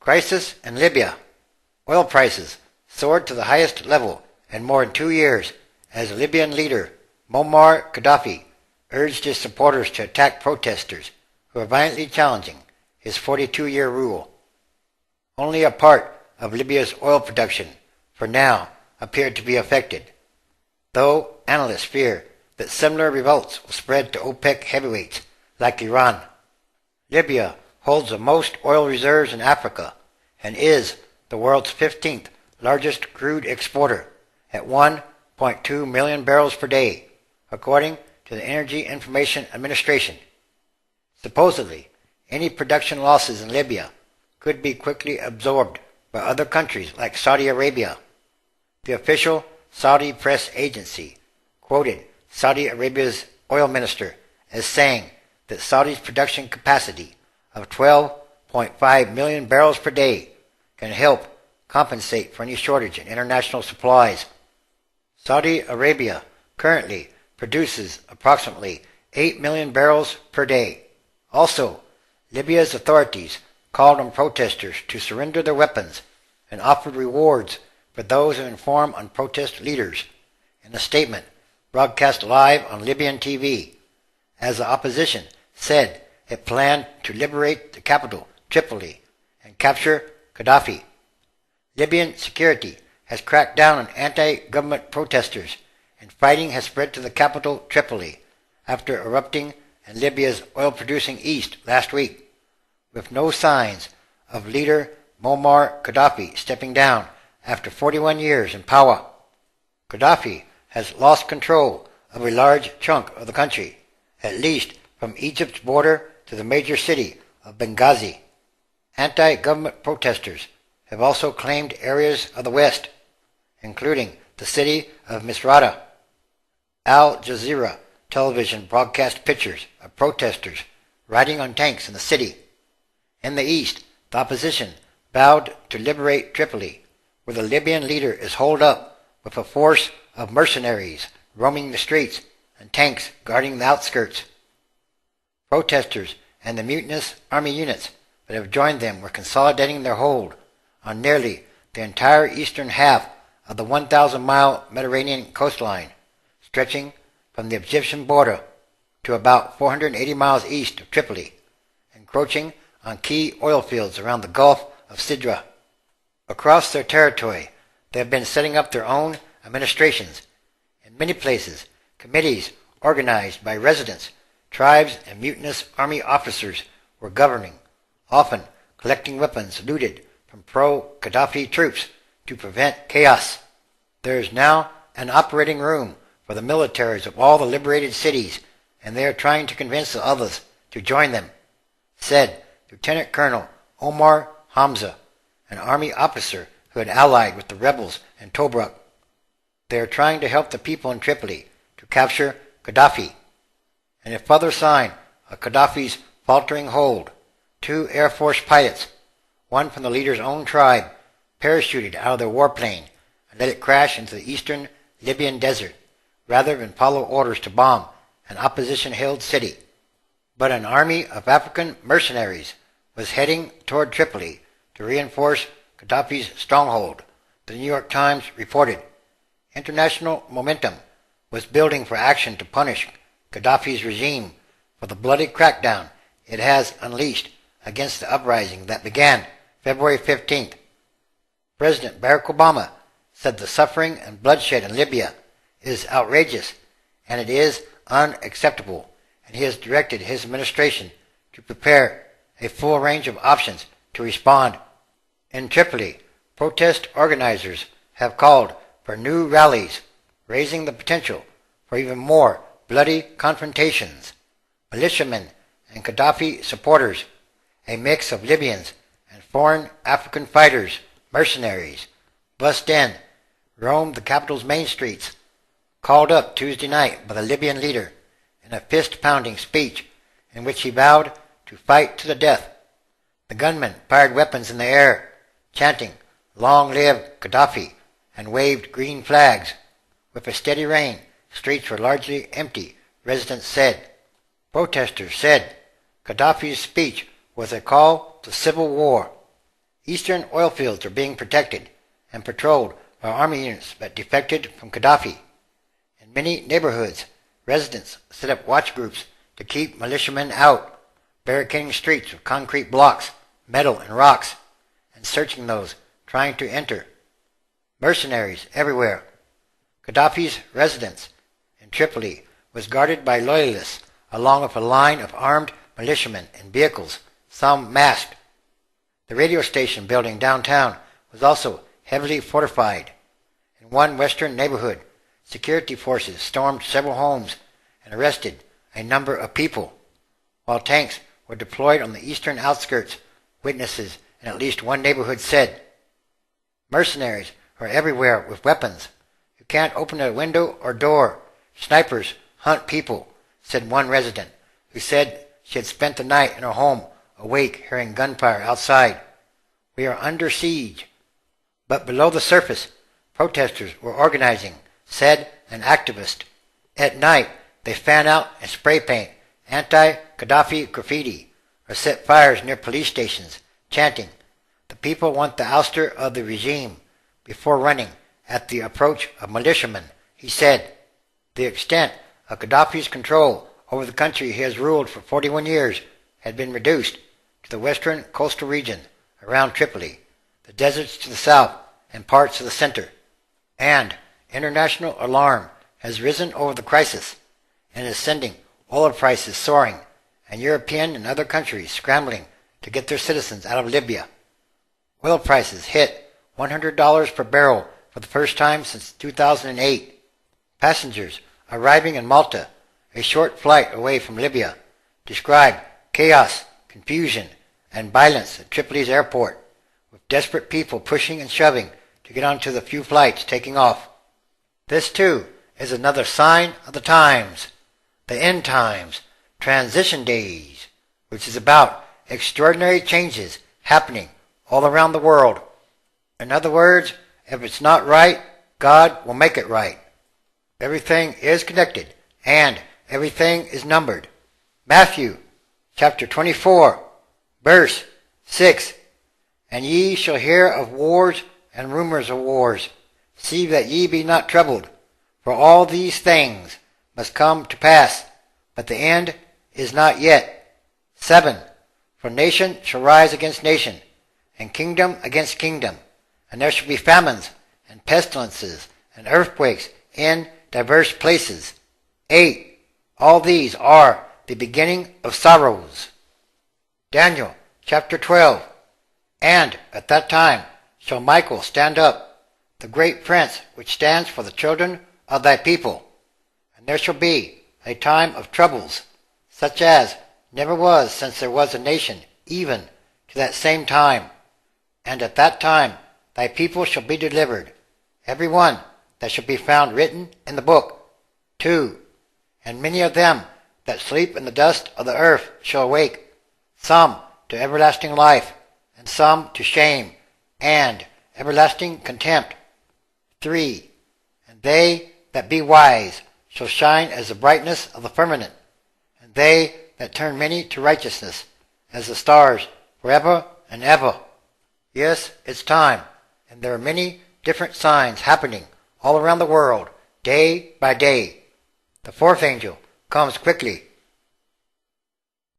Crisis in Libya. Oil prices soared to the highest level in more than 2 years as Libyan leader Moammar Gadhafi urged his supporters to attack protesters who are violently challenging his 42-year rule. Only a part of Libya's oil production, for now, appeared to be affected, though analysts fear that similar revolts will spread to OPEC heavyweights like Iran. Libya holds the most oil reserves in Africa and is the world's 15th largest crude exporter at 1.2 million barrels per day, according to the Energy Information Administration. Supposedly, any production losses in Libya could be quickly absorbed by other countries like Saudi Arabia. The official Saudi press agency quoted Saudi Arabia's oil minister as saying that Saudi's production capacity of 12.5 million barrels per day can help compensate for any shortage in international supplies. Saudi Arabia currently produces approximately 8 million barrels per day. Also, Libya's authorities called on protesters to surrender their weapons and offered rewards for those who inform on protest leaders. In a statement broadcast live on Libyan TV, as the opposition said it planned to liberate the capital, Tripoli, and capture Gadhafi. Libyan security has cracked down on anti-government protesters, and fighting has spread to the capital, Tripoli, after erupting in Libya's oil-producing east last week, with no signs of leader Moammar Gadhafi stepping down after 41 years in power. Gadhafi has lost control of a large chunk of the country, at least from Egypt's border to the major city of Benghazi. Anti-government protesters have also claimed areas of the west, including the city of Misrata. Al Jazeera television broadcast pictures of protesters riding on tanks in the city. In the east, the opposition vowed to liberate Tripoli, where the Libyan leader is holed up with a force of mercenaries roaming the streets and tanks guarding the outskirts. Protesters and the mutinous army units that have joined them were consolidating their hold on nearly the entire eastern half of the 1,000-mile Mediterranean coastline, stretching from the Egyptian border to about 480 miles east of Tripoli, encroaching on key oil fields around the Gulf of Sidra. Across their territory, they have been setting up their own administrations. In many places, committees organized by residents, tribes, and mutinous army officers were governing, often collecting weapons looted from pro-Gadhafi troops to prevent chaos. There is now an operating room for the militaries of all the liberated cities, and they are trying to convince the others to join them, said Lieutenant Colonel Omar Hamza, an army officer who had allied with the rebels in Tobruk. They are trying to help the people in Tripoli to capture Gadhafi. In a further sign of Gadhafi's faltering hold, 2 Air Force pilots, one from the leader's own tribe, parachuted out of their warplane and let it crash into the eastern Libyan desert, rather than follow orders to bomb an opposition-held city. But an army of African mercenaries was heading toward Tripoli to reinforce Gadhafi's stronghold, the New York Times reported. International momentum was building for action to punish Gadhafi's regime for the bloody crackdown it has unleashed against the uprising that began February 15th. President Barack Obama said the suffering and bloodshed in Libya is outrageous and it is unacceptable, and he has directed his administration to prepare a full range of options to respond. In Tripoli, protest organizers have called for new rallies, raising the potential for even more bloody confrontations. Militiamen and Gadhafi supporters, a mix of Libyans and foreign African fighters, mercenaries, bussed in, roamed the capital's main streets, called up Tuesday night by the Libyan leader in a fist-pounding speech in which he vowed to fight to the death. The gunmen fired weapons in the air, chanting, "Long live Gadhafi," and waved green flags. With a steady rain, streets were largely empty, residents said. Protesters said Gadhafi's speech was a call to civil war. Eastern oil fields are being protected and patrolled by army units that defected from Gadhafi. In many neighborhoods, residents set up watch groups to keep militiamen out, barricading streets with concrete blocks, metal, and rocks, and searching those trying to enter. Mercenaries everywhere. Gadhafi's residence in Tripoli was guarded by loyalists along with a line of armed militiamen in vehicles, some masked. The radio station building downtown was also heavily fortified. In one western neighborhood, security forces stormed several homes and arrested a number of people, while tanks were deployed on the eastern outskirts. Witnesses in at least one neighborhood said, "Mercenaries are everywhere with weapons. You can't open a window or door. Snipers hunt people," said one resident, who said she had spent the night in her home awake hearing gunfire outside. "We are under siege." But below the surface, protesters were organizing, said an activist. At night, they fan out and spray paint anti-Gadhafi graffiti or set fires near police stations, chanting, "The people want the ouster of the regime," before running at the approach of militiamen. He said, the extent of Gadhafi's control over the country he has ruled for 41 years had been reduced to the western coastal region around Tripoli, the deserts to the south, and parts of the center. And international alarm has risen over the crisis and is sending oil prices soaring and European and other countries scrambling to get their citizens out of Libya. Oil prices hit $100 per barrel for the first time since 2008. Passengers arriving in Malta, a short flight away from Libya, described chaos, confusion, and violence at Tripoli's airport, with desperate people pushing and shoving to get onto the few flights taking off. This, too, is another sign of the times, the end times, transition days, which is about extraordinary changes happening all around the world. In other words, if it's not right, God will make it right. Everything is connected, and everything is numbered. Matthew chapter 24, verse 6. "And ye shall hear of wars and rumors of wars. See that ye be not troubled, for all these things must come to pass, but the end is not yet. 7. For nation shall rise against nation, and kingdom against kingdom, and there shall be famines, and pestilences, and earthquakes in diverse places. 8. All these are the beginning of sorrows." Daniel chapter 12. "And at that time shall Michael stand up, the great prince which stands for the children of thy people. And there shall be a time of troubles, such as never was since there was a nation, even to that same time. And at that time thy people shall be delivered, every one that shall be found written in the book. 2. And many of them that sleep in the dust of the earth shall awake, some to everlasting life, and some to shame and everlasting contempt. 3. And they that be wise shall shine as the brightness of the firmament, and they that turn many to righteousness as the stars forever and ever. Yes, it's time, and there are many different signs happening all around the world, day by day. The fourth angel comes quickly